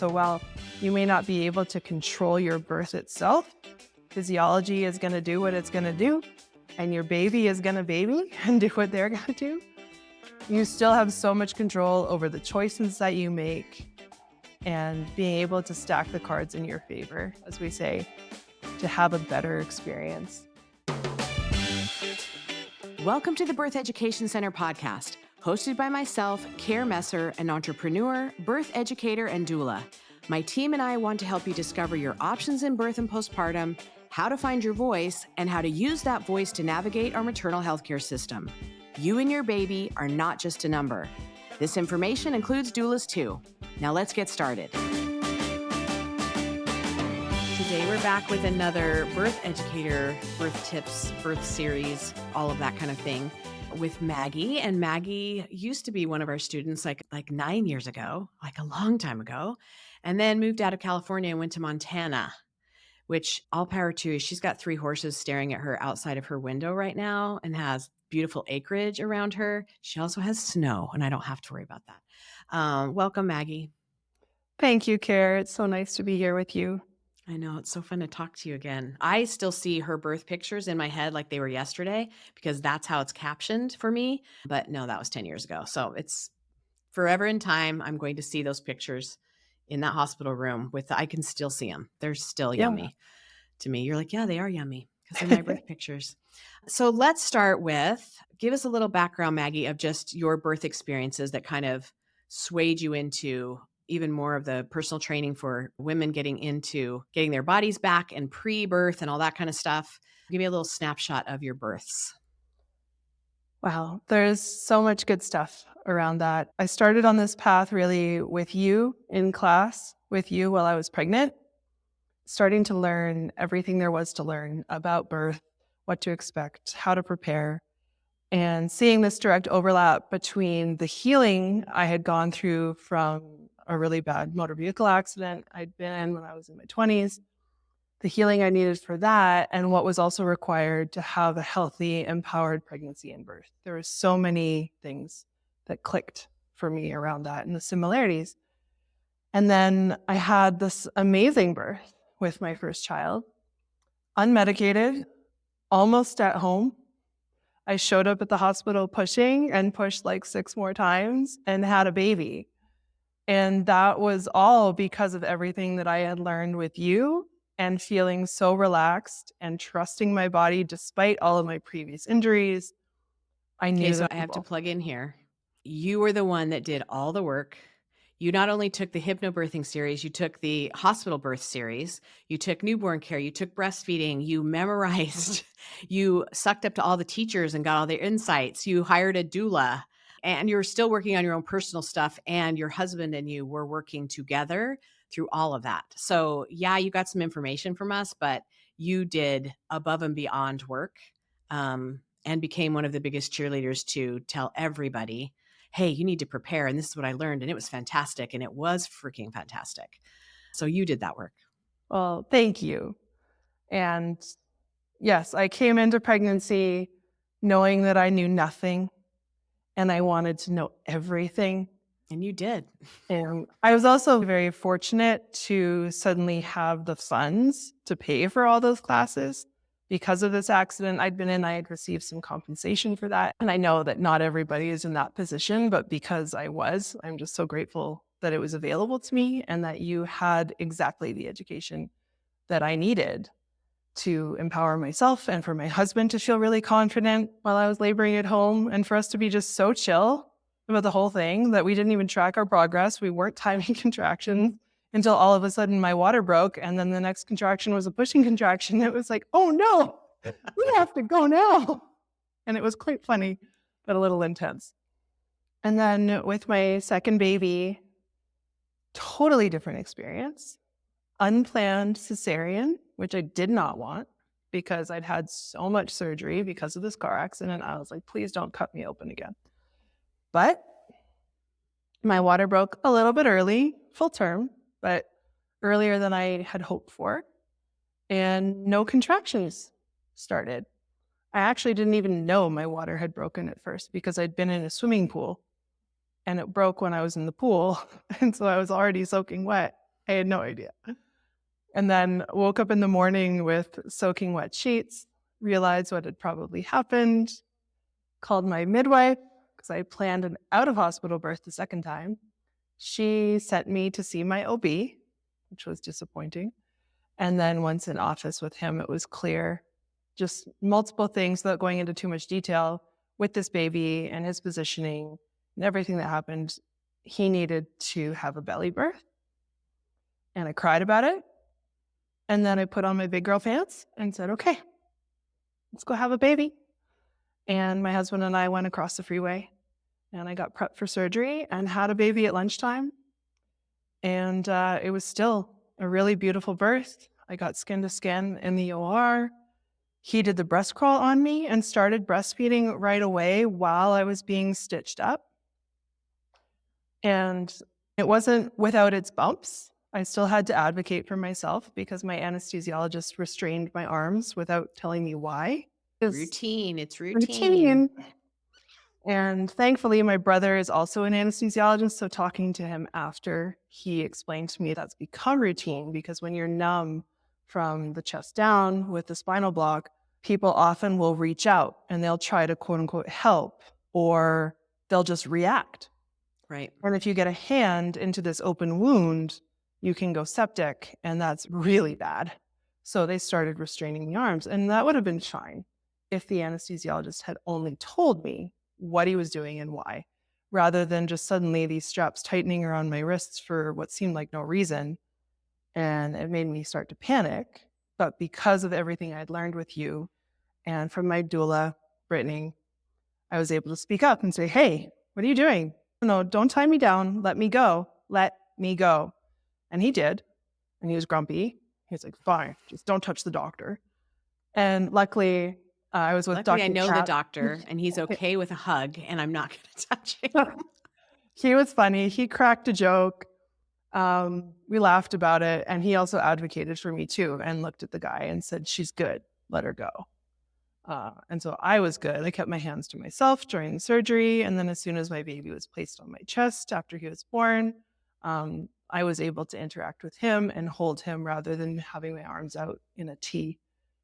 so well. You may not be able to control your birth itself. Physiology is going to do what it's going to do, and your baby is going to baby and do what they're going to do. You still have so much control over the choices that you make and being able to stack the cards in your favor, as we say, to have a better experience. Welcome to the Birth Education Center podcast, hosted by myself, Care Messer, an entrepreneur, birth educator, and doula. My team and I want to help you discover your options in birth and postpartum, how to find your voice, and how to use that voice to navigate our maternal healthcare system. You and your baby are not just a number. This information includes doulas too. Now let's get started. Today we're back with another birth educator, birth tips, birth series, all of that kind of thing with Maggie. And Maggie used to be one of our students like 9 years ago, like a long time ago, and then moved out of California and went to Montana, which all power to. She's got 3 horses staring at her outside of her window right now and has beautiful acreage around her. She also has snow, and I don't have to worry about that. Welcome, Maggie. Thank you, Care. It's so nice to be here with you. I know. It's so fun to talk to you again. I still see her birth pictures in my head like they were yesterday because that's how it's captioned for me. But no, that was 10 years ago. So it's forever in time. I'm going to see those pictures in that hospital room I can still see them. They're still yummy to me. You're like, yeah, they are yummy because they're my birth pictures. So let's start with, give us a little background, Maggie, of just your birth experiences that kind of swayed you into even more of the personal training for women getting their bodies back and pre-birth and all that kind of stuff. Give me a little snapshot of your births. Wow, there's so much good stuff around that. I started on this path really with you in class, with you while I was pregnant, starting to learn everything there was to learn about birth, what to expect, how to prepare, and seeing this direct overlap between the healing I had gone through from a really bad motor vehicle accident I'd been in when I was in my 20s, the healing I needed for that, and what was also required to have a healthy, empowered pregnancy and birth. There were so many things that clicked for me around that and the similarities. And then I had this amazing birth with my first child, unmedicated, almost at home. I showed up at the hospital pushing and pushed like 6 more times and had a baby. And that was all because of everything that I had learned with you and feeling so relaxed and trusting my body despite all of my previous injuries. I knew Okay, so I have to plug in here. You were the one that did all the work. You not only took the hypnobirthing series, you took the hospital birth series, you took newborn care, you took breastfeeding, you memorized, you sucked up to all the teachers and got all their insights, you hired a doula, and you're still working on your own personal stuff, and your husband and you were working together through all of that. So yeah, you got some information from us, but you did above and beyond work and became one of the biggest cheerleaders to tell everybody, hey, you need to prepare. And this is what I learned. And it was fantastic. And it was freaking fantastic. So you did that work. Well, thank you. And yes, I came into pregnancy knowing that I knew nothing and I wanted to know everything. And you did. And I was also very fortunate to suddenly have the funds to pay for all those classes. Because of this accident I'd been in, I had received some compensation for that. And I know that not everybody is in that position, but because I was, I'm just so grateful that it was available to me and that you had exactly the education that I needed to empower myself and for my husband to feel really confident while I was laboring at home and for us to be just so chill about the whole thing that we didn't even track our progress. We weren't timing contractions until all of a sudden my water broke. And then the next contraction was a pushing contraction. It was like, oh no, we have to go now. And it was quite funny, but a little intense. And then with my second baby, totally different experience. Unplanned cesarean, which I did not want because I'd had so much surgery because of this car accident. I was like, please don't cut me open again. But my water broke a little bit early, full term, but earlier than I had hoped for. And no contractions started. I actually didn't even know my water had broken at first because I'd been in a swimming pool and it broke when I was in the pool. And so I was already soaking wet. I had no idea. And then woke up in the morning with soaking wet sheets, realized what had probably happened, called my midwife because I planned an out of hospital birth the second time. She sent me to see my OB, which was disappointing. And then once in office with him, it was clear just multiple things without going into too much detail with this baby and his positioning and everything that happened. He needed to have a belly birth. And I cried about it. And then I put on my big girl pants and said, okay, let's go have a baby. And my husband and I went across the freeway and I got prepped for surgery and had a baby at lunchtime. And it was still a really beautiful birth. I got skin to skin in the OR. He did the breast crawl on me and started breastfeeding right away while I was being stitched up. And it wasn't without its bumps. I still had to advocate for myself because my anesthesiologist restrained my arms without telling me why. Routine. It's routine. And thankfully, my brother is also an anesthesiologist. So talking to him after, he explained to me that's become routine because when you're numb from the chest down with the spinal block, people often will reach out and they'll try to quote unquote help, or they'll just react. Right. And if you get a hand into this open wound, you can go septic, and that's really bad. So they started restraining the arms, and that would have been fine if the anesthesiologist had only told me what he was doing and why, rather than just suddenly these straps tightening around my wrists for what seemed like no reason. And it made me start to panic. But because of everything I'd learned with you and from my doula, Brittany, I was able to speak up and say, hey, what are you doing? No, don't tie me down. Let me go. Let me go. And he did. And he was grumpy. He was like, fine, just don't touch the doctor. And luckily, I was with Dr. I know the doctor, and he's okay with a hug, and I'm not going to touch him. He was funny. He cracked a joke. We laughed about it. And he also advocated for me too and looked at the guy and said, she's good. Let her go. And so I was good. I kept my hands to myself during the surgery. And then as soon as my baby was placed on my chest after he was born, I was able to interact with him and hold him rather than having my arms out in a T.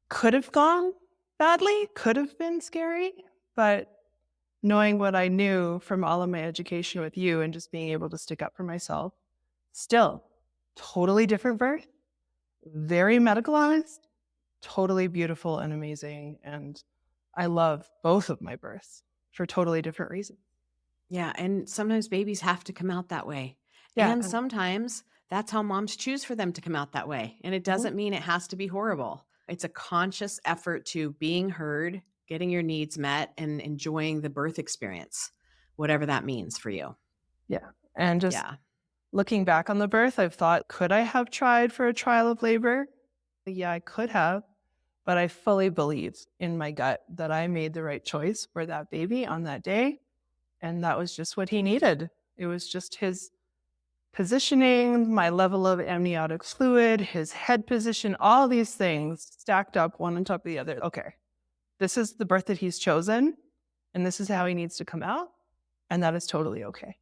Could have gone badly, could have been scary, but knowing what I knew from all of my education with you and just being able to stick up for myself, still totally different birth, very medicalized, totally beautiful and amazing. And I love both of my births for totally different reasons. Yeah. And sometimes babies have to come out that way. Yeah. And sometimes that's how moms choose for them to come out that way. And it doesn't mean it has to be horrible. It's a conscious effort to being heard, getting your needs met, and enjoying the birth experience, whatever that means for you. Yeah. And just looking back on the birth, I've thought, could I have tried for a trial of labor? Yeah, I could have. But I fully believe in my gut that I made the right choice for that baby on that day. And that was just what he needed. It was just his positioning, my level of amniotic fluid, his head position, all these things stacked up one on top of the other. Okay, this is the birth that he's chosen, and this is how he needs to come out, and that is totally okay.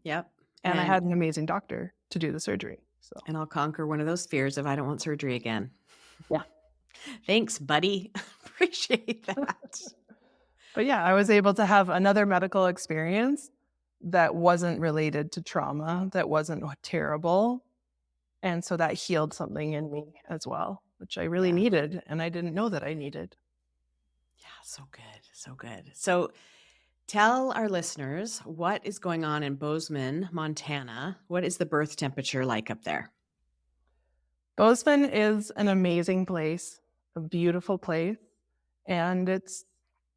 Yep. And I had an amazing doctor to do the surgery. So. And I'll conquer one of those fears of I don't want surgery again. Yeah. Thanks, buddy. Appreciate that. But yeah, I was able to have another medical experience that wasn't related to trauma, that wasn't terrible. And so that healed something in me as well, which I really needed. And I didn't know that I needed. Yeah, so good. So good. So tell our listeners what is going on in Bozeman, Montana. What is the birth temperature like up there? Bozeman is an amazing place, a beautiful place. And it's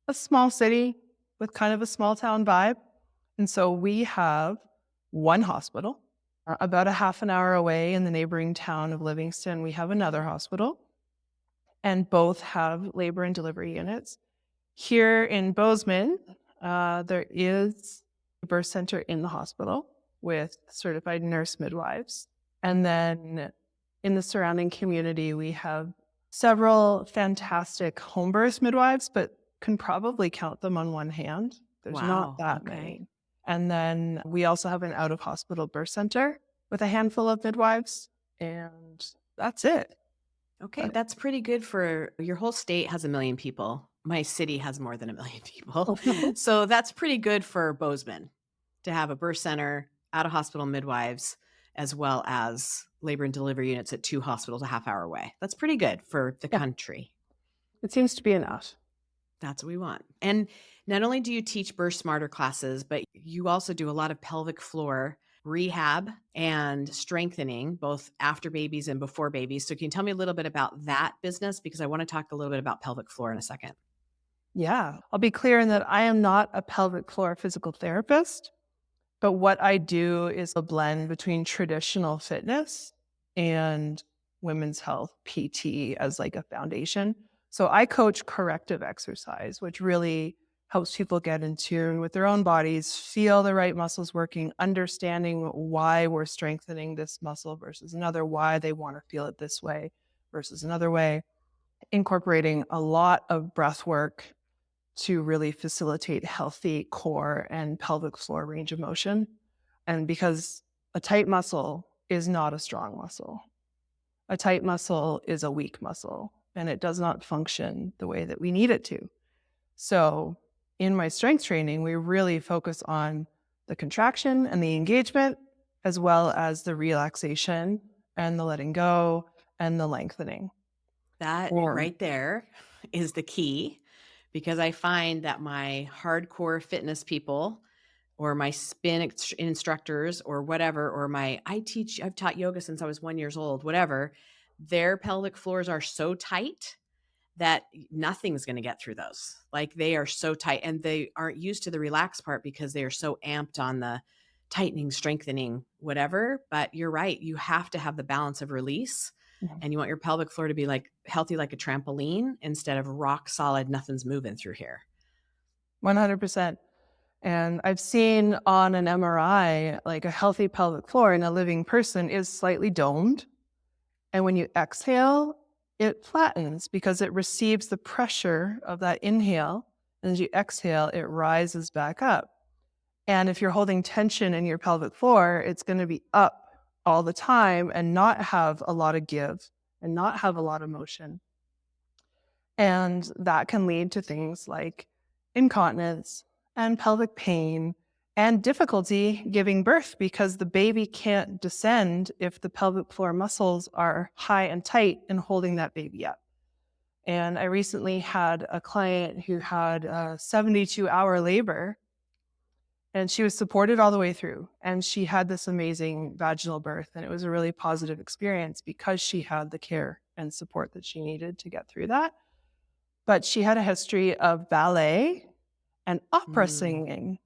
a small city with kind of a small town vibe. And so we have one hospital. About a half an hour away in the neighboring town of Livingston, we have another hospital. And both have labor and delivery units. Here in Bozeman, there is a birth center in the hospital with certified nurse midwives. And then in the surrounding community, we have several fantastic home birth midwives, but can probably count them on one hand. There's not that many. And then we also have an out-of-hospital birth center with a handful of midwives, and that's it. Okay, But that's pretty good for your whole state has 1,000,000 people. My city has more than 1,000,000 people. So that's pretty good for Bozeman to have a birth center, out of hospital midwives, as well as labor and delivery units at 2 hospitals a half hour away. That's pretty good for the yeah, country. it seems to be enough. That's what we want. And not only do you teach Birth Smarter classes, but you also do a lot of pelvic floor rehab and strengthening, both after babies and before babies. So, can you tell me a little bit about that business? Because I want to talk a little bit about pelvic floor in a second. Yeah, I'll be clear in that I am not a pelvic floor physical therapist, but what I do is a blend between traditional fitness and women's health PT as like a foundation. So I coach corrective exercise, which really helps people get in tune with their own bodies, feel the right muscles working, understanding why we're strengthening this muscle versus another, why they want to feel it this way versus another way, incorporating a lot of breath work to really facilitate healthy core and pelvic floor range of motion. And because a tight muscle is not a strong muscle, a tight muscle is a weak muscle, and it does not function the way that we need it to. So, in my strength training, we really focus on the contraction and the engagement, as well as the relaxation and the letting go and the lengthening. That Or, right there is the key because I find that my hardcore fitness people or my instructors or whatever, or I've taught yoga since I was 1 years old, whatever, their pelvic floors are so tight that nothing's going to get through those. Like they are so tight and they aren't used to the relaxed part because they are so amped on the tightening, strengthening, whatever. But you're right. You have to have the balance of release and you want your pelvic floor to be like healthy, like a trampoline instead of rock solid. Nothing's moving through here. 100%. And I've seen on an MRI, like a healthy pelvic floor in a living person is slightly domed. And when you exhale, it flattens because it receives the pressure of that inhale. And as you exhale, it rises back up. And if you're holding tension in your pelvic floor, it's going to be up all the time and not have a lot of give and not have a lot of motion. And that can lead to things like incontinence and pelvic pain and difficulty giving birth because the baby can't descend if the pelvic floor muscles are high and tight and holding that baby up. And I recently had a client who had a 72-hour labor and she was supported all the way through. And she had this amazing vaginal birth. And it was a really positive experience because she had the care and support that she needed to get through that. But she had a history of ballet and opera singing,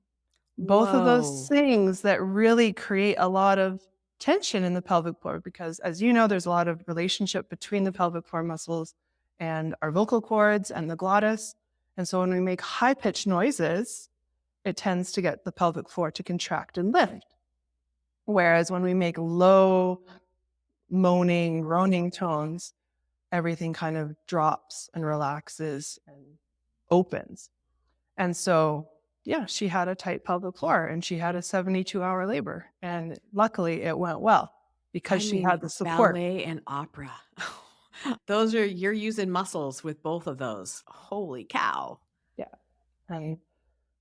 both of those Whoa. things that really create a lot of tension in the pelvic floor because, as you know, there's a lot of relationship between the pelvic floor muscles and our vocal cords and the glottis. And so when we make high-pitched noises, it tends to get the pelvic floor to contract and lift. Whereas when we make low, moaning, groaning tones, everything kind of drops and relaxes and opens. And so, yeah, she had a tight pelvic floor and she had a 72-hour labor. And luckily it went well because she had the support. Ballet and opera. You're using muscles with both of those. Holy cow. Yeah. And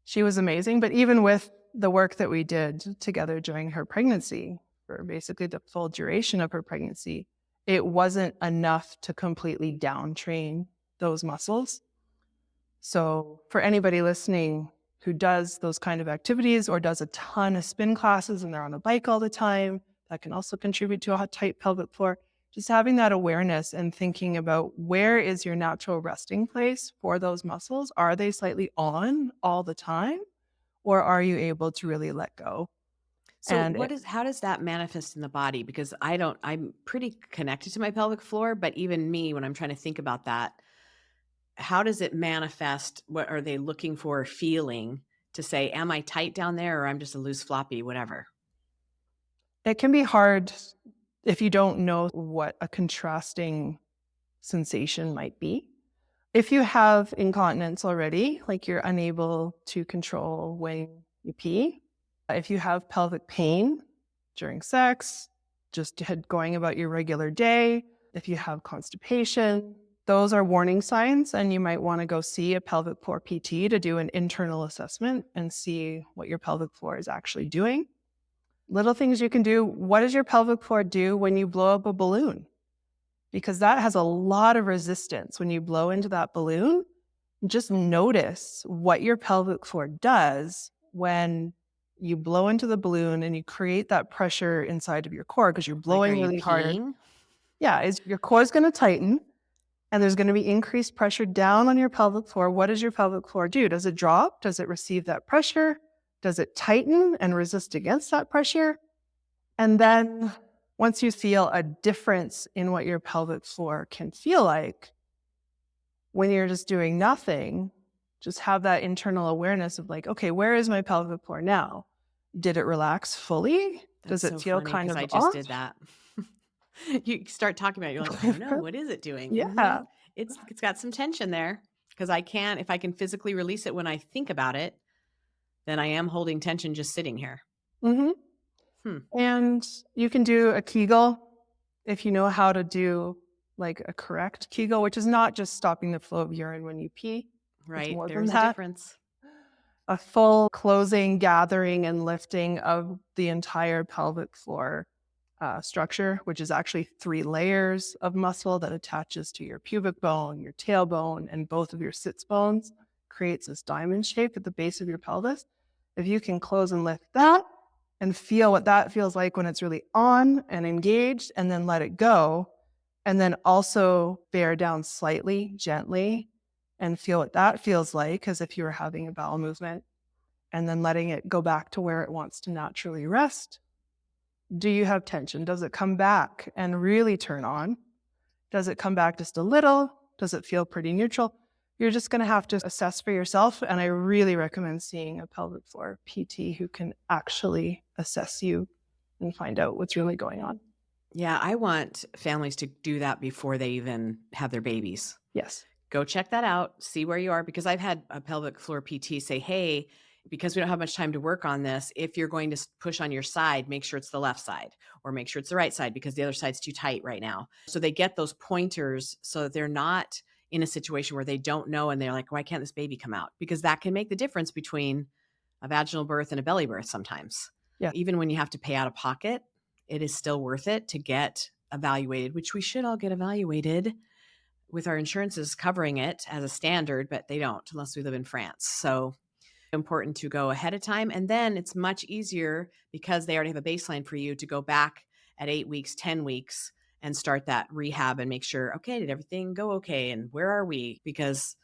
she was amazing. But even with the work that we did together during her pregnancy, for basically the full duration of her pregnancy, it wasn't enough to completely down train those muscles. So for anybody listening who does those kind of activities or does a ton of spin classes and they're on a bike all the time, that can also contribute to a tight pelvic floor. Just having that awareness and thinking about where is your natural resting place for those muscles? Are they slightly on all the time? Or are you able to really let go? So And how does that manifest in the body? Because I'm pretty connected to my pelvic floor, but even me, when I'm trying to think about that, how does it manifest? What are they looking for or feeling to say, am I tight down there or I'm just a loose floppy, whatever? it can be hard if you don't know what a contrasting sensation might be. If you have incontinence already, like you're unable to control when you pee, if you have pelvic pain during sex, just going about your regular day. If you have constipation, those are warning signs, and you might want to go see a pelvic floor PT to do an internal assessment and see what your pelvic floor is actually doing. Little things you can do. What does your pelvic floor do when you blow up a balloon? Because that has a lot of resistance when you blow into that balloon. Just notice what your pelvic floor does when you blow into the balloon and you create that pressure inside of your core because you're Like, are blowing you really hard. peeing? Yeah, your core is going to tighten and there's going to be increased pressure down on your pelvic floor. What does your pelvic floor do? Does it drop? Does it receive that pressure? Does it tighten and resist against that pressure? And then once you feel a difference in what your pelvic floor can feel like, when you're just doing nothing, just have that internal awareness of like, okay, where is my pelvic floor now? Did it relax fully? Does That's it so feel funny kind because of I just off? did that. You start talking about it, you're like, I don't know, what is it doing? Yeah. It's got some tension there because if I can physically release it when I think about it, then I am holding tension just sitting here. hmm Hmm. And you can do a Kegel if you know how to do like a correct Kegel, which is not just stopping the flow of urine when you pee. It's Right. more than There's a that. difference. A full closing, gathering, and lifting of the entire pelvic floor structure, which is actually 3 layers of muscle that attaches to your pubic bone, your tailbone, and both of your sits bones, creates this diamond shape at the base of your pelvis. If you can close and lift that and feel what that feels like when it's really on and engaged, and then let it go, and then also bear down slightly, gently, and feel what that feels like as if you were having a bowel movement, and then letting it go back to where it wants to naturally rest. Do you have tension? Does it come back and really turn on? Does it come back just a little? Does it feel pretty neutral? You're just going to have to assess for yourself. And I really recommend seeing a pelvic floor PT who can actually assess you and find out what's really going on. Yeah, I want families to do that before they even have their babies. Yes. Go check that out, see where you are, because I've had a pelvic floor PT say, hey, because we don't have much time to work on this, if you're going to push on your side, make sure it's the left side or make sure it's the right side because the other side's too tight right now. So they get those pointers so that they're not in a situation where they don't know and they're like, why can't this baby come out? Because that can make the difference between a vaginal birth and a belly birth sometimes. Yeah. Even when you have to pay out of pocket, it is still worth it to get evaluated, which we should all get evaluated with our insurances covering it as a standard, but they don't unless we live in France. So important to go ahead of time. And then it's much easier because they already have a baseline for you to go back at 8 weeks, 10 weeks and start that rehab and make sure, okay, did everything go okay? And where are we? Because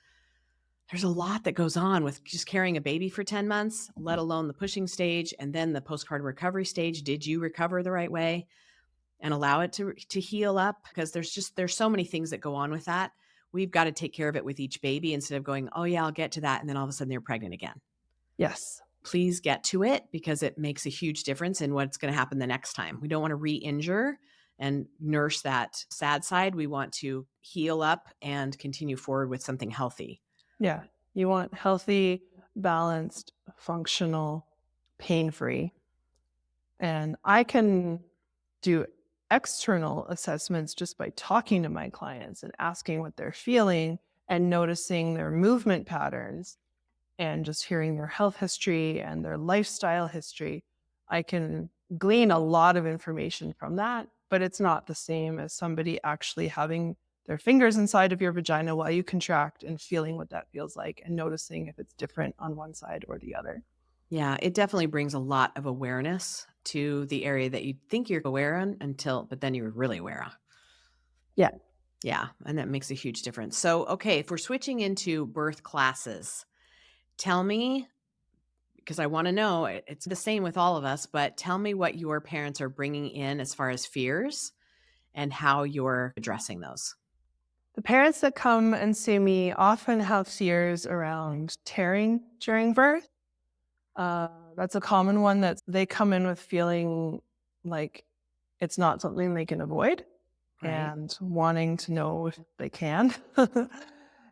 there's a lot that goes on with just carrying a baby for 10 months, let alone the pushing stage and then the postpartum recovery stage. Did you recover the right way? And allow it to heal up, because there's so many things that go on with that. We've got to take care of it with each baby instead of going, oh yeah, I'll get to that. And then all of a sudden they're pregnant again. Yes. Please get to it because it makes a huge difference in what's going to happen the next time. We don't want to re-injure and nurse that sad side. We want to heal up and continue forward with something healthy. Yeah. You want healthy, balanced, functional, pain-free. And I can do external assessments just by talking to my clients and asking what they're feeling and noticing their movement patterns and just hearing their health history and their lifestyle history. I can glean a lot of information from that, but it's not the same as somebody actually having their fingers inside of your vagina while you contract and feeling what that feels like and noticing if it's different on one side or the other. Yeah, it definitely brings a lot of awareness to the area that you think you're aware on but then you're really aware of. Yeah. Yeah, and that makes a huge difference. So, okay, if we're switching into birth classes, tell me, because I want to know, it's the same with all of us, but tell me what your parents are bringing in as far as fears and how you're addressing those. The parents that come and see me often have fears around tearing during birth. That's a common one that they come in with feeling like it's not something they can avoid Right. and wanting to know if they can.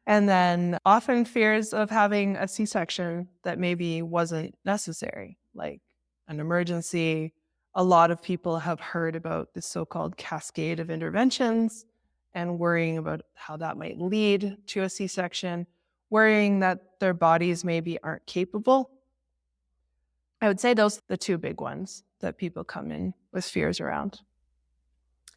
And then often fears of having a C-section that maybe wasn't necessary, like an emergency, A lot of people have heard about the so-called cascade of interventions and worrying about how that might lead to a C-section, worrying that their bodies maybe aren't capable. I would say those are the two big ones that people come in with fears around.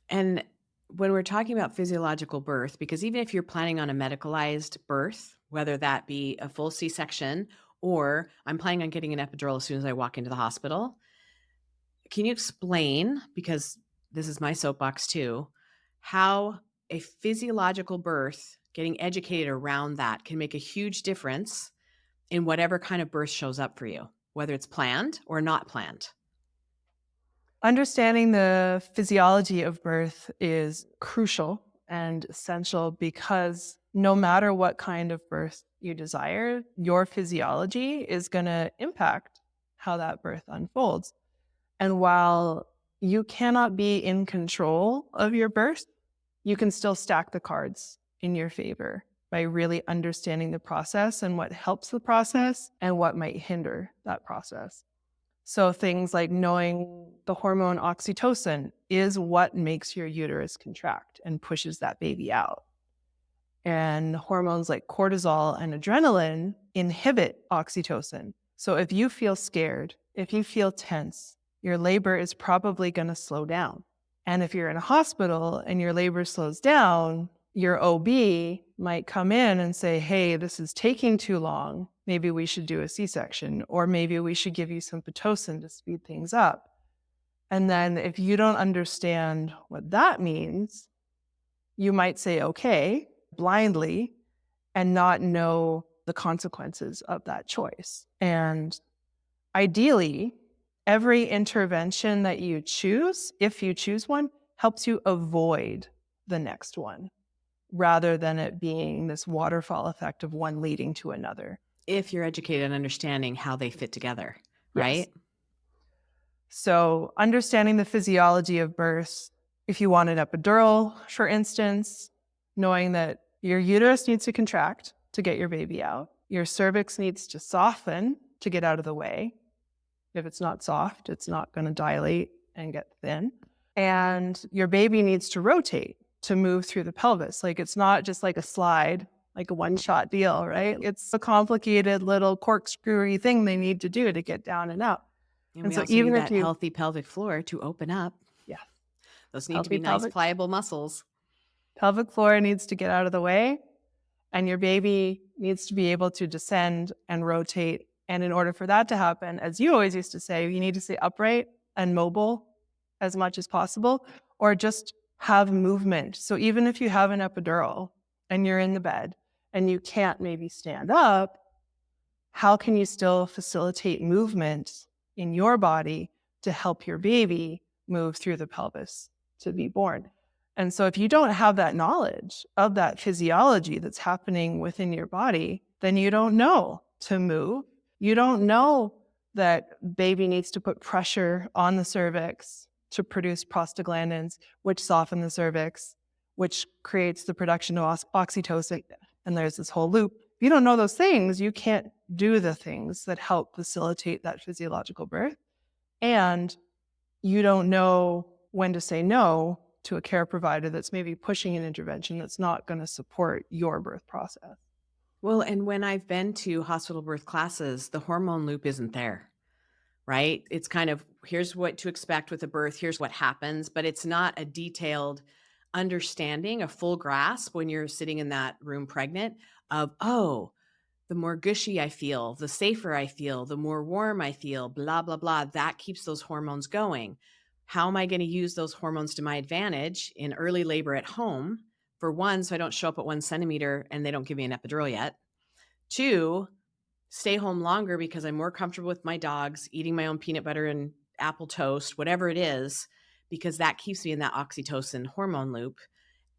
And when we're talking about physiological birth, because even if you're planning on a medicalized birth, whether that be a full C-section or I'm planning on getting an epidural as soon as I walk into the hospital, can you explain, because this is my soapbox too, how a physiological birth, getting educated around that, can make a huge difference in whatever kind of birth shows up for you, whether it's planned or not planned? Understanding the physiology of birth is crucial and essential because no matter what kind of birth you desire, your physiology is going to impact how that birth unfolds. And while you cannot be in control of your birth, you can still stack the cards in your favor by really understanding the process and what helps the process and what might hinder that process. So things like knowing the hormone oxytocin is what makes your uterus contract and pushes that baby out. And hormones like cortisol and adrenaline inhibit oxytocin. So if you feel scared, if you feel tense, your labor is probably going to slow down. And if you're in a hospital and your labor slows down, your OB might come in and say, hey, this is taking too long. Maybe we should do a C-section, or maybe we should give you some Pitocin to speed things up. And then if you don't understand what that means, you might say, okay, blindly, and not know the consequences of that choice. And ideally, every intervention that you choose, if you choose one, helps you avoid the next one, rather than it being this waterfall effect of one leading to another. If you're educated and understanding how they fit together, Yes. right? So understanding the physiology of birth, if you want an epidural, for instance, knowing that your uterus needs to contract to get your baby out, your cervix needs to soften to get out of the way. If it's not soft, it's not going to dilate and get thin. And your baby needs to rotate to move through the pelvis. Like it's not just like a slide, like a one-shot deal, right? It's a complicated little corkscrewy thing they need to do to get down and out. And And we so also even need if that you, healthy pelvic floor to open up. yeah, Those need to healthy be nice, pelvic pliable muscles. pelvic floor needs to get out of the way, and your baby needs to be able to descend and rotate. And in order for that to happen, as you always used to say, you need to stay upright and mobile as much as possible, or just have movement. So even if you have an epidural and you're in the bed and you can't maybe stand up, how can you still facilitate movement in your body to help your baby move through the pelvis to be born? And so if you don't have that knowledge of that physiology that's happening within your body, then you don't know to move. You don't know that baby needs to put pressure on the cervix to produce prostaglandins, which soften the cervix, which creates the production of oxytocin. And there's this whole loop. If you don't know those things, you can't do the things that help facilitate that physiological birth. And you don't know when to say no to a care provider that's maybe pushing an intervention that's not going to support your birth process. Well, and when I've been to hospital birth classes, the hormone loop isn't there, right? It's kind of here's what to expect with a birth, here's what happens, but it's not a detailed understanding, a full grasp when you're sitting in that room pregnant of, oh, the more gushy I feel, the safer I feel, the more warm I feel, blah, blah, blah. That keeps those hormones going. How am I going to use those hormones to my advantage in early labor at home? For one, so I don't show up at 1 centimeter and they don't give me an epidural yet. Two, stay home longer because I'm more comfortable with my dogs, eating my own peanut butter and apple toast, whatever it is, because that keeps me in that oxytocin hormone loop.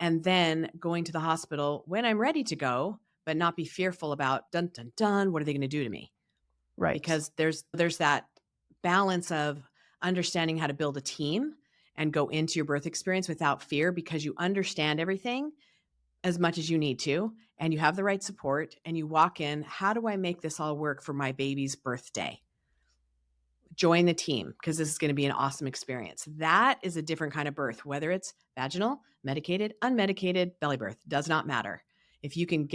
And then going to the hospital when I'm ready to go, but not be fearful about dun dun dun, what are they going to do to me? Right. Because there's that balance of understanding how to build a team and go into your birth experience without fear because you understand everything as much as you need to, and you have the right support, and you walk in, how do I make this all work for my baby's birthday? join the team because this is going to be an awesome experience. That is a different kind of birth, whether it's vaginal, medicated, unmedicated, belly birth, does not matter. If you can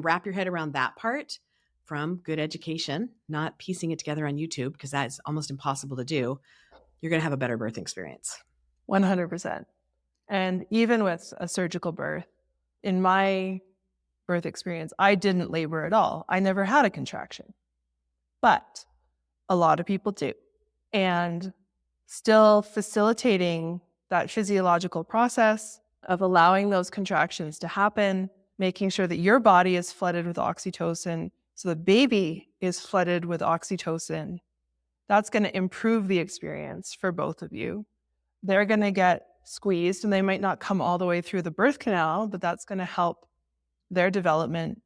wrap your head around that part from good education, not piecing it together on YouTube, because that is almost impossible to do, you're going to have a better birth experience. 100%. And even with a surgical birth, in my birth experience, I didn't labor at all. I never had a contraction, but a lot of people do. And still facilitating that physiological process of allowing those contractions to happen, making sure that your body is flooded with oxytocin, so the baby is flooded with oxytocin. That's going to improve the experience for both of you. They're going to get squeezed and they might not come all the way through the birth canal, but that's going to help their development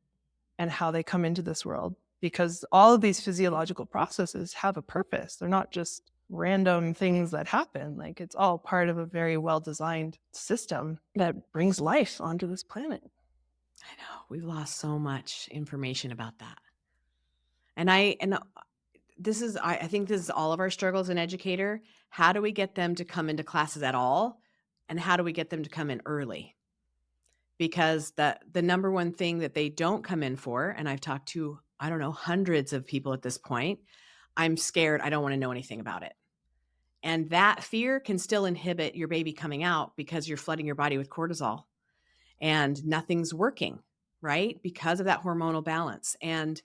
and how they come into this world, because all of these physiological processes have a purpose. They're not just random things that happen. Like, it's all part of a very well-designed system that brings life onto this planet. I know we've lost so much information about that. And I think this is all of our struggles in educator. How do we get them to come into classes at all? And how do we get them to come in early? Because the number one thing that they don't come in for, and I've talked to, I don't know, hundreds of people at this point, I'm scared, I don't want to know anything about it. And that fear can still inhibit your baby coming out because you're flooding your body with cortisol and nothing's working, right? Because of that hormonal balance. And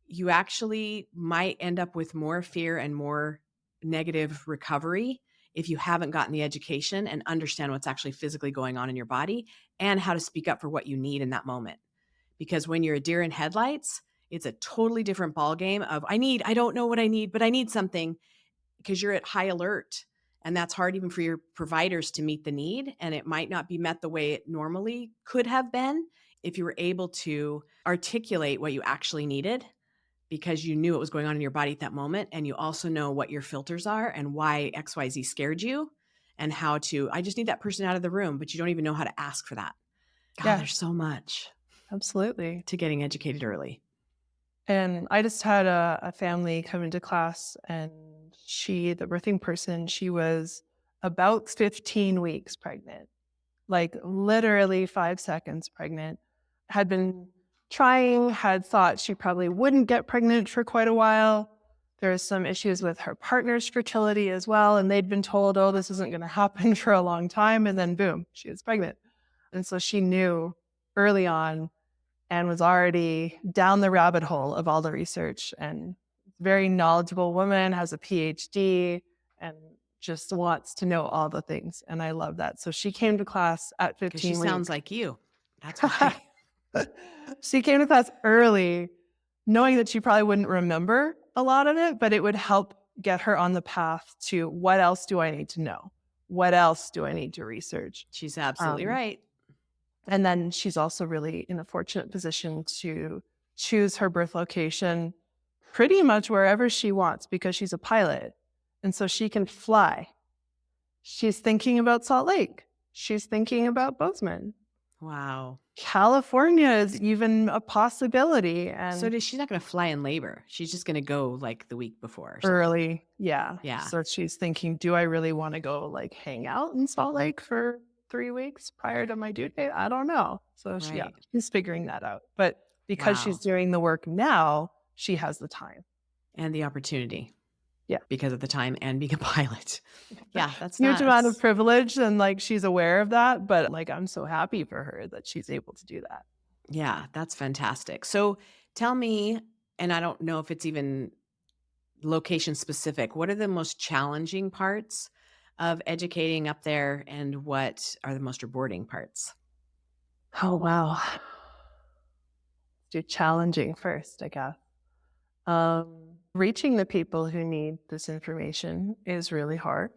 you actually might end up with more fear and more negative recovery if you haven't gotten the education and understand what's actually physically going on in your body and how to speak up for what you need in that moment. Because when you're a deer in headlights, it's a totally different ballgame of I don't know what I need, but I need something, because you're at high alert. And that's hard even for your providers to meet the need. And it might not be met the way it normally could have been if you were able to articulate what you actually needed, because you knew what was going on in your body at that moment. And you also know what your filters are and why XYZ scared you and how to, I just need that person out of the room, but you don't even know how to ask for that. God, Yeah. there's so much Absolutely. to getting educated early. And I just had a family come into class, and the birthing person, she was about 15 weeks pregnant, like literally 5 seconds pregnant, had been trying, had thought she probably wouldn't get pregnant for quite a while. There was some issues with her partner's fertility as well. And they'd been told, oh, this isn't going to happen for a long time. And then boom, she was pregnant. And so she knew early on and was already down the rabbit hole of all the research, and very knowledgeable woman, has a PhD, and just wants to know all the things. And I love that. So she came to class at 15 She weeks. sounds like you. That's why. She came to class early, knowing that she probably wouldn't remember a lot of it, but it would help get her on the path to, what else do I need to know? What else do I need to research? She's absolutely right. And then she's also really in a fortunate position to choose her birth location pretty much wherever she wants, because she's a pilot. And so she can fly. She's thinking about Salt Lake. She's thinking about Bozeman. Wow. California is even a possibility. And So she's not going to fly in labor. She's just going to go like the week before. Or something. early. Yeah. Yeah. So she's thinking, do I really want to go like hang out in Salt Lake for 3 weeks prior to my due date? I don't know. So she's figuring that out. But because she's doing the work now, she has the time. And the opportunity. Yeah. Because of the time and being a pilot. Yeah, that's huge amount of privilege, and like she's aware of that, but like I'm so happy for her that she's able to do that. Yeah, that's fantastic. So tell me, and I don't know if it's even location specific, what are the most challenging parts of educating up there, and what are the most rewarding parts? Oh, wow. Do challenging first, I guess. Reaching the people who need this information is really hard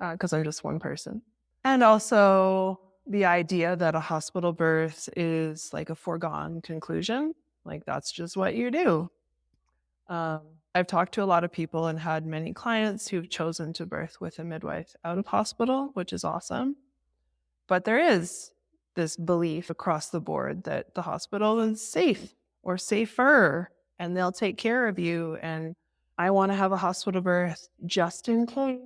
because I'm just one person. And also the idea that a hospital birth is like a foregone conclusion. Like, that's just what you do. I've talked to a lot of people and had many clients who've chosen to birth with a midwife out of hospital, which is awesome. But there is this belief across the board that the hospital is safe or safer, and they'll take care of you. And I want to have a hospital birth just in case,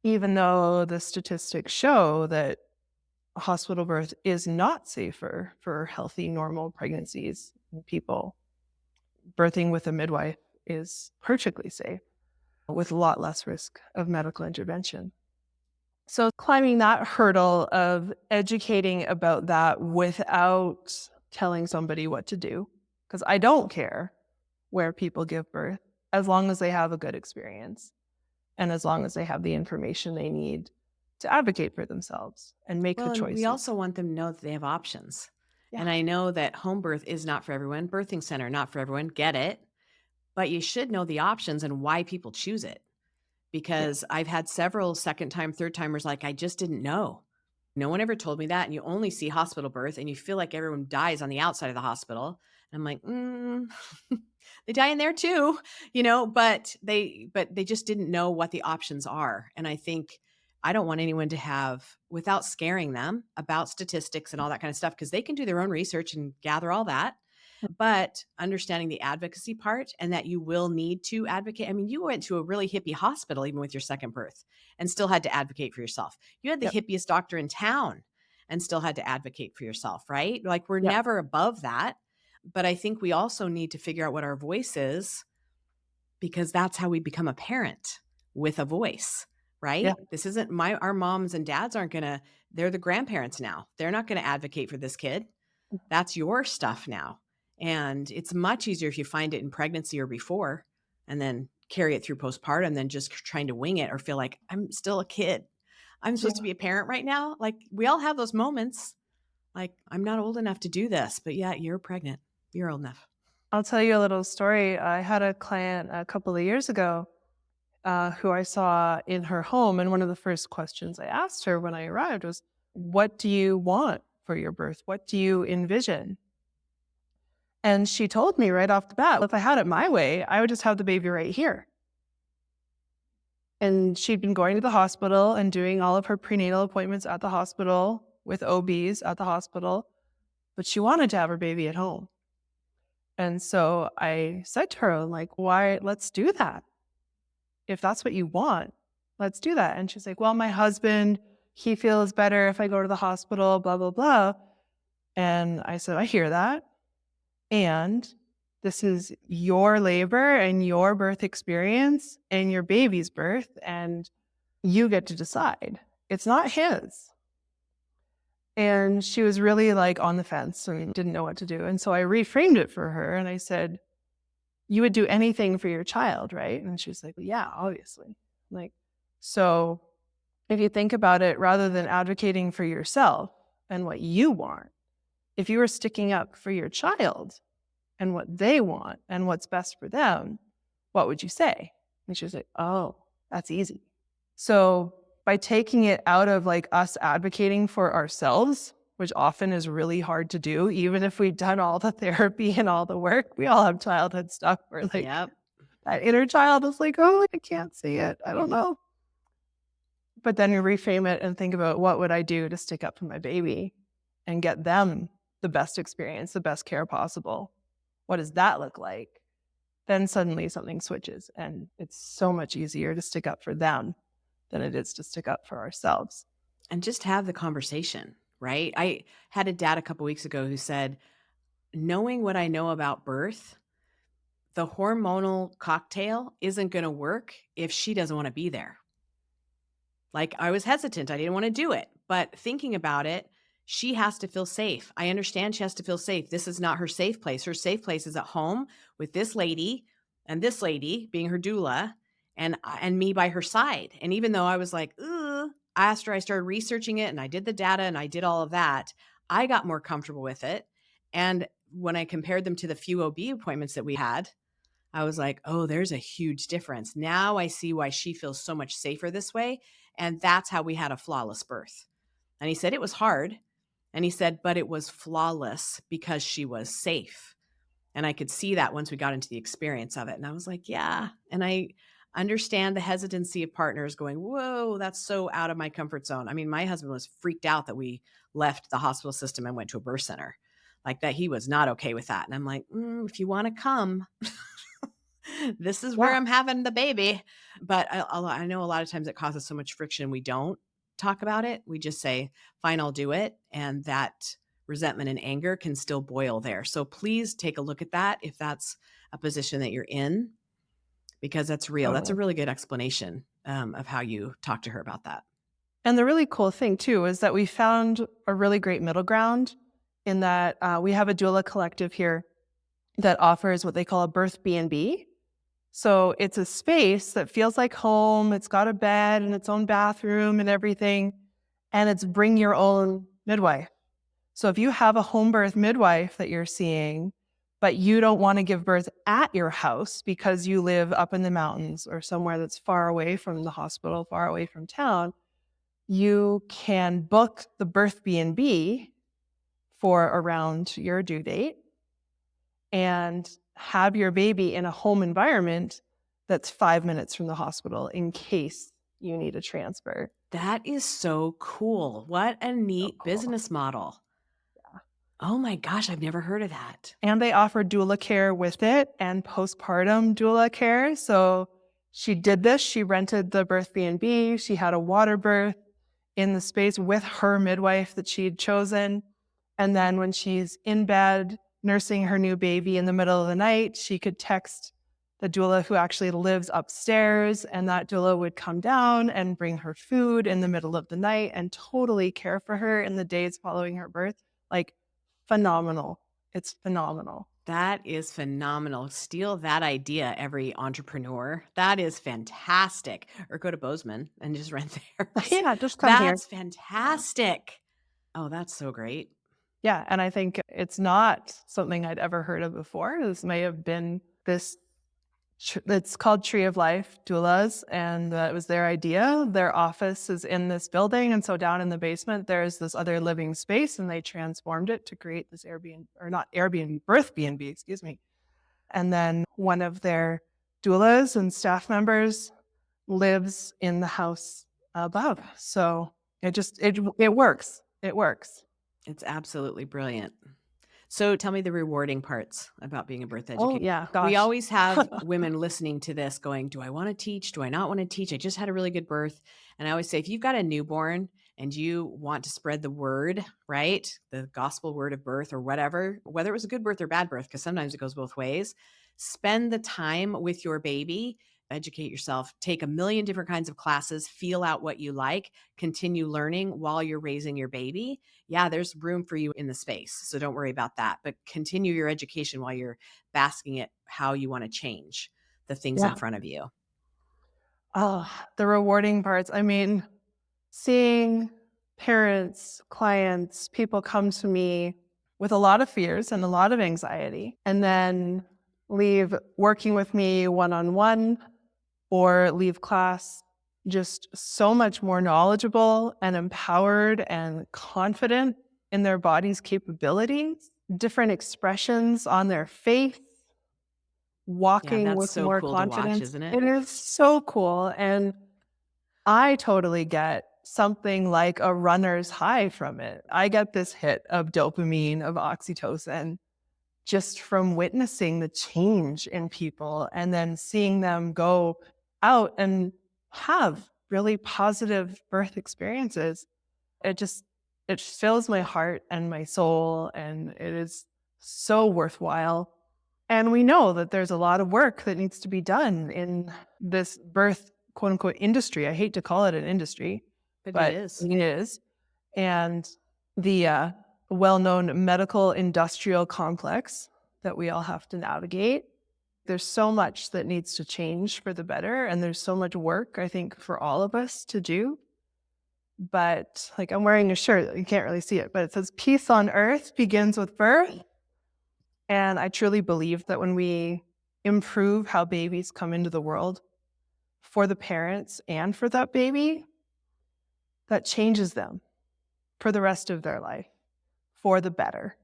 even though the statistics show that a hospital birth is not safer for healthy, normal pregnancies in people. Birthing with a midwife is perfectly safe with a lot less risk of medical intervention. So climbing that hurdle of educating about that without telling somebody what to do, because I don't care where people give birth as long as they have a good experience and as long as they have the information they need to advocate for themselves and make the Well, and we choices. also want them to know that they have options. Yeah. And I know that home birth is not for everyone, birthing center, not for everyone, get it. But you should know the options and why people choose it. Yeah. Because I've had several second time, third timers like, I just didn't know. No one ever told me that. And you only see hospital birth and you feel like everyone dies on the outside of the hospital. And I'm like, they die in there too, but they just didn't know what the options are. And I think I don't want anyone to have, without scaring them about statistics and all that kind of stuff, because they can do their own research and gather all that, but understanding the advocacy part and that you will need to advocate. I mean, you went to a really hippie hospital even with your second birth and still had to advocate for yourself. You had the Yep. hippiest doctor in town and still had to advocate for yourself, right? Like we're Yep. never above that. But I think we also need to figure out what our voice is, because that's how we become a parent, with a voice, Yeah. right? This isn't our moms and dads aren't going to, they're the grandparents now. They're not going to advocate for this kid. That's your stuff now. And it's much easier if you find it in pregnancy or before and then carry it through postpartum than just trying to wing it or feel like I'm still a kid. I'm supposed to Yeah. be a parent right now. Like we all have those moments. Like I'm not old enough to do this, but yeah, you're pregnant. You're old enough. I'll tell you a little story. I had a client a couple of years ago who I saw in her home. And one of the first questions I asked her when I arrived was, what do you want for your birth? What do you envision? And she told me right off the bat, if I had it my way, I would just have the baby right here. And she'd been going to the hospital and doing all of her prenatal appointments at the hospital with OBs at the hospital, but she wanted to have her baby at home. And so I said to her, like, why? Let's do that. If that's what you want, let's do that. And she's like, well, my husband, he feels better if I go to the hospital, blah, blah, blah. And I said, I hear that. And this is your labor and your birth experience and your baby's birth, and you get to decide. It's not his. And she was really like on the fence and didn't know what to do. And so I reframed it for her and I said, you would do anything for your child, right? And she was like, well, yeah, obviously. Like, so if you think about it, rather than advocating for yourself and what you want, if you were sticking up for your child and what they want and what's best for them, what would you say? And she was like, oh, that's easy. So by taking it out of like us advocating for ourselves, which often is really hard to do, even if we've done all the therapy and all the work, we all have childhood stuff where like Yep. that inner child is like, oh, I can't see it. I don't know. But then you reframe it and think about, what would I do to stick up for my baby and get them the best experience, the best care possible? What does that look like? Then suddenly something switches and it's so much easier to stick up for them than it is to stick up for ourselves. And just have the conversation, right? I had a dad a couple weeks ago who said, knowing what I know about birth, the hormonal cocktail isn't going to work if she doesn't want to be there. Like I was hesitant. I didn't want to do it. But thinking about it, she has to feel safe. I understand she has to feel safe. This is not her safe place. Her safe place is at home with this lady being her doula and me by her side. And even though I was like, ugh, after I started researching it and I did the data and I did all of that, I got more comfortable with it. And when I compared them to the few OB appointments that we had, I was like, oh, there's a huge difference. Now I see why she feels so much safer this way. And that's how we had a flawless birth. And he said it was hard. And he said, but it was flawless because she was safe. And I could see that once we got into the experience of it. And I was like, yeah. And I understand the hesitancy of partners going, whoa, that's so out of my comfort zone. I mean, my husband was freaked out that we left the hospital system and went to a birth center. Like that, he was not okay with that. And I'm like, if you want to come, This is where Yeah. I'm having the baby. But I know a lot of times it causes so much friction. We don't talk about it. We just say, fine, I'll do it. And that resentment and anger can still boil there. So please take a look at that if that's a position that you're in, because that's real. That's a Totally. really good explanation of how you talk to her about that. And the really cool thing too is that we found a really great middle ground in that we have a doula collective here that offers what they call a birth B&B. So it's a space that feels like home. It's got a bed and its own bathroom and everything. And it's bring your own midwife. So if you have a home birth midwife that you're seeing, but you don't want to give birth at your house because you live up in the mountains or somewhere that's far away from the hospital, far away from town, you can book the birth B&B for around your due date and have your baby in a home environment that's 5 minutes from the hospital in case you need a transfer. That is so cool. What a So neat cool. business model. Oh my gosh, I've never heard of that. And they offer doula care with it and postpartum doula care. So she did this. She rented the birth B&B. She had a water birth in the space with her midwife that she'd chosen. And then when she's in bed nursing her new baby in the middle of the night, she could text the doula who actually lives upstairs, and that doula would come down and bring her food in the middle of the night and totally care for her in the days following her birth. Like, phenomenal. It's phenomenal. That is phenomenal. Steal that idea, every entrepreneur. That is fantastic. Or go to Bozeman and just rent theirs. Yeah, just come here. That's fantastic. Oh, that's so great. Yeah, and I think it's not something I'd ever heard of before. This may have been this it's called Tree of Life Doulas, and it was their idea. Their office is in this building, and so down in the basement, there's this other living space, and they transformed it to create this Airbnb, or not Airbnb, Birth B&B, excuse me. And then one of their doulas and staff members lives in the house above. So it works. It works. It's absolutely brilliant. So tell me the rewarding parts about being a birth Oh educator. yeah, gosh. We always have women listening to this going, do I want to teach? Do I not want to teach? I just had a really good birth. And I always say, if you've got a newborn and you want to spread the word, right? The gospel word of birth or whatever, whether it was a good birth or bad birth, because sometimes it goes both ways, spend the time with your baby, educate yourself, take a million different kinds of classes, feel out what you like, continue learning while you're raising your baby. Yeah, there's room for you in the space. So don't worry about that. But continue your education while you're basking at how you want to change the things in Yeah. front of you. Oh, the rewarding parts. I mean, seeing parents, clients, people come to me with a lot of fears and a lot of anxiety, and then leave working with me one-on-one or leave class just so much more knowledgeable and empowered and confident in their body's capabilities, different expressions on their face, Yeah, walking that's with so more cool to watch, confidence. isn't it? It is so cool. And I totally get something like a runner's high from it. I get this hit of dopamine, of oxytocin, just from witnessing the change in people and then seeing them go out and have really positive birth experiences. It fills my heart and my soul, and it is so worthwhile. And we know that there's a lot of work that needs to be done in this birth, quote unquote, industry. I hate to call it an industry, But but it is. it is. And the well-known medical industrial complex that we all have to navigate. There's so much that needs to change for the better. And there's so much work, I think, for all of us to do. But like, I'm wearing a shirt, you can't really see it, but it says peace on earth begins with birth. And I truly believe that when we improve how babies come into the world for the parents and for that baby, that changes them for the rest of their life for the better.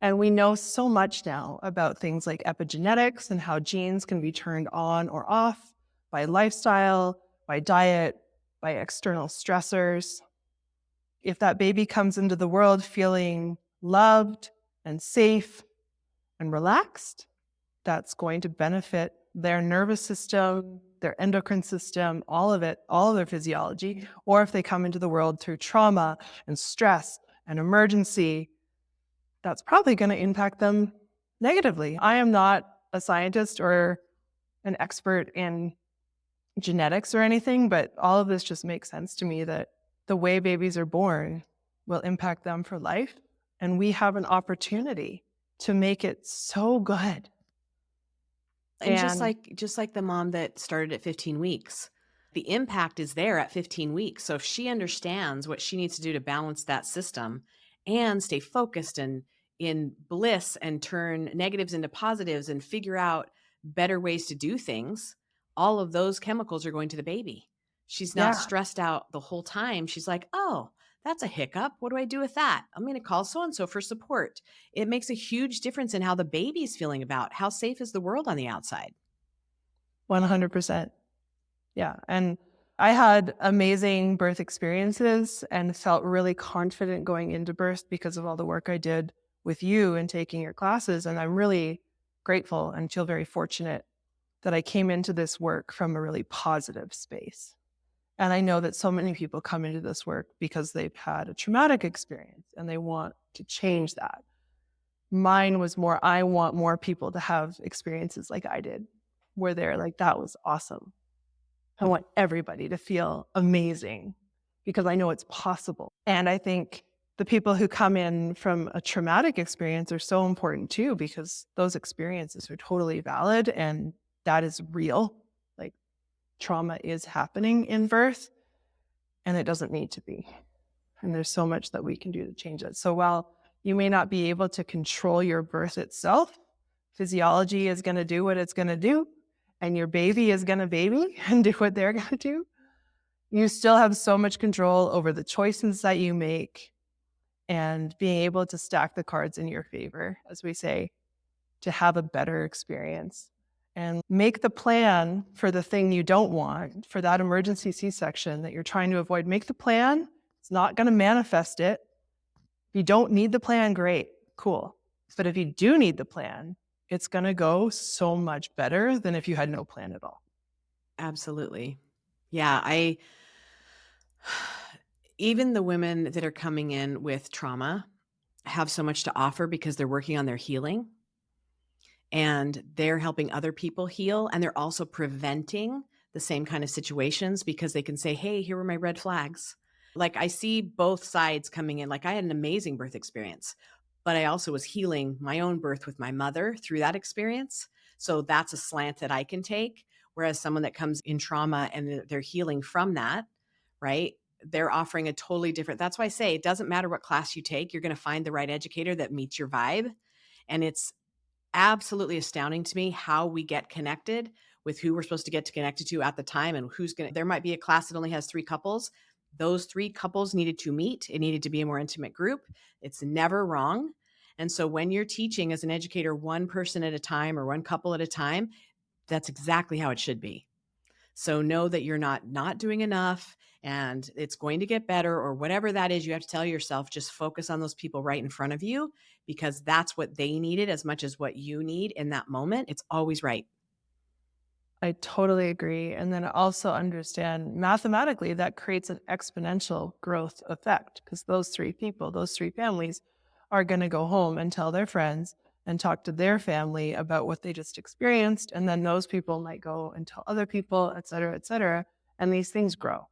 And we know so much now about things like epigenetics and how genes can be turned on or off by lifestyle, by diet, by external stressors. If that baby comes into the world feeling loved and safe and relaxed, that's going to benefit their nervous system, their endocrine system, all of it, all of their physiology, or if they come into the world through trauma and stress and emergency, that's probably going to impact them negatively. I am not a scientist or an expert in genetics or anything, but all of this just makes sense to me that the way babies are born will impact them for life. And we have an opportunity to make it so good. And And just like the mom that started at 15 weeks, the impact is there at 15 weeks. So if she understands what she needs to do to balance that system and stay focused and in bliss and turn negatives into positives and figure out better ways to do things, all of those chemicals are going to the baby. She's not yeah, stressed out the whole time. She's like, "Oh, that's a hiccup. What do I do with that? I'm going to call so and so for support." It makes a huge difference in how the baby's feeling about how safe is the world on the outside. 100%. Yeah. And I had amazing birth experiences and felt really confident going into birth because of all the work I did with you and taking your classes. And I'm really grateful and feel very fortunate that I came into this work from a really positive space. And I know that so many people come into this work because they've had a traumatic experience and they want to change that. Mine was more, I want more people to have experiences like I did, where they're like, that was awesome. I want everybody to feel amazing because I know it's possible. And I think the people who come in from a traumatic experience are so important too, because those experiences are totally valid and that is real. Like trauma is happening in birth and it doesn't need to be. And there's so much that we can do to change it. So while you may not be able to control your birth itself, physiology is going to do what it's going to do, and your baby is going to baby and do what they're going to do. You still have so much control over the choices that you make and being able to stack the cards in your favor, as we say, to have a better experience. And make the plan for the thing you don't want, for that emergency C-section that you're trying to avoid. Make the plan. It's not going to manifest it. If you don't need the plan, great, cool. But if you do need the plan, it's going to go so much better than if you had no plan at all. Absolutely. Yeah, I even the women that are coming in with trauma have so much to offer because they're working on their healing and they're helping other people heal and they're also preventing the same kind of situations because they can say, "Hey, here were my red flags." Like I see both sides coming in. Like I had an amazing birth experience, but I also was healing my own birth with my mother through that experience. So that's a slant that I can take. Whereas someone that comes in trauma and they're healing from that, right? They're offering a totally different. That's why I say it doesn't matter what class you take, you're going to find the right educator that meets your vibe. And it's absolutely astounding to me how we get connected with who we're supposed to get to connected to at the time and who's going to there might be a class that only has 3 couples. Those 3 couples needed to meet. It needed to be a more intimate group. It's never wrong. And so when you're teaching as an educator one person at a time or one couple at a time, that's exactly how it should be. So know that you're not doing enough and it's going to get better or whatever that is. You have to tell yourself, just focus on those people right in front of you because that's what they needed as much as what you need in that moment. It's always right. I totally agree. And then also understand mathematically that creates an exponential growth effect because those 3 people, those 3 families are going to go home and tell their friends and talk to their family about what they just experienced. And then those people might go and tell other people, et cetera, et cetera. And these things grow.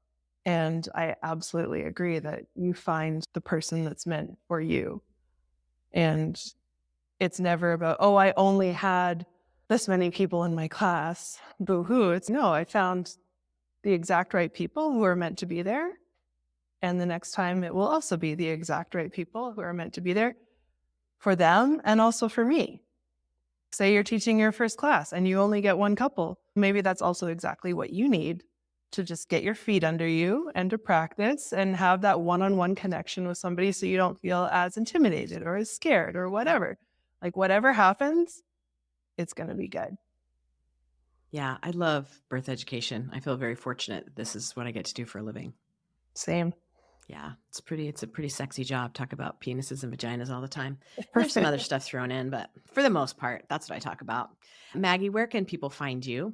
And I absolutely agree that you find the person that's meant for you. And it's never about, oh, I only had this many people in my class. Boo hoo. It's no, I found the exact right people who are meant to be there. And the next time it will also be the exact right people who are meant to be there for them and also for me. Say you're teaching your first class and you only get one couple. Maybe that's also exactly what you need to just get your feet under you and to practice and have that one-on-one connection with somebody so you don't feel as intimidated or as scared or whatever. Like whatever happens, it's going to be good. Yeah, I love birth education. I feel very fortunate. This is what I get to do for a living. Same. Yeah, it's a pretty sexy job. Talk about penises and vaginas all the time. And there's some other stuff thrown in, but for the most part, that's what I talk about. Maggie, where can people find you?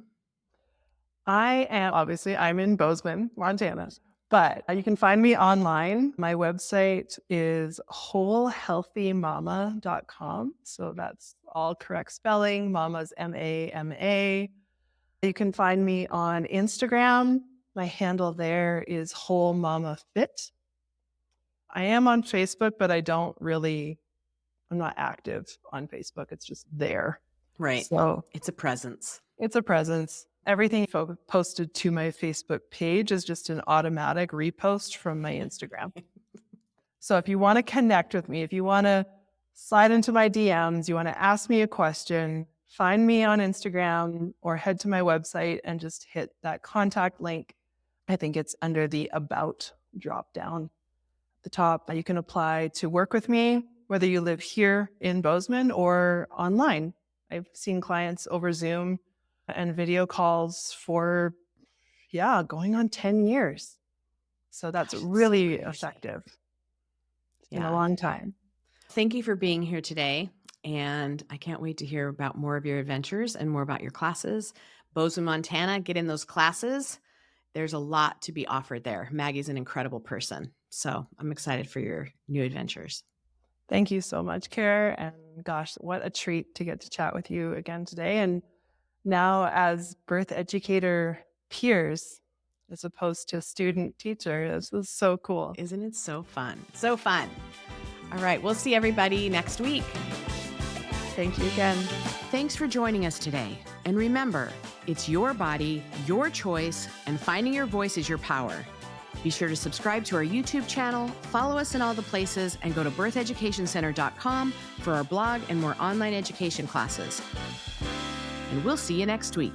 I'm in Bozeman, Montana, but you can find me online. My website is wholehealthymama.com. So that's all correct spelling. Mama's MAMA. You can find me on Instagram. My handle there is Whole Mama Fit. I am on Facebook, but I'm not active on Facebook. It's just there. Right. So It's a presence. it's a presence. Everything posted to my Facebook page is just an automatic repost from my Instagram. So if you want to connect with me, if you want to slide into my DMs, you want to ask me a question, find me on Instagram or head to my website and just hit that contact link. I think it's under the About drop down at the top. You can apply to work with me, whether you live here in Bozeman or online. I've seen clients over Zoom and video calls for, going on 10 years. So that's really effective. It's been a long time. Thank you for being here today. And I can't wait to hear about more of your adventures and more about your classes. Bozeman, Montana, get in those classes. There's a lot to be offered there. Maggie's an incredible person. So I'm excited for your new adventures. Thank you so much, Kara. And gosh, what a treat to get to chat with you again today. And now as birth educator peers, as opposed to student teacher, this was so cool. Isn't it so fun? So fun. All right, we'll see everybody next week. Thank you again. Thanks for joining us today. And remember, it's your body, your choice, and finding your voice is your power. Be sure to subscribe to our YouTube channel, follow us in all the places, and go to birtheducationcenter.com for our blog and more online education classes. And we'll see you next week.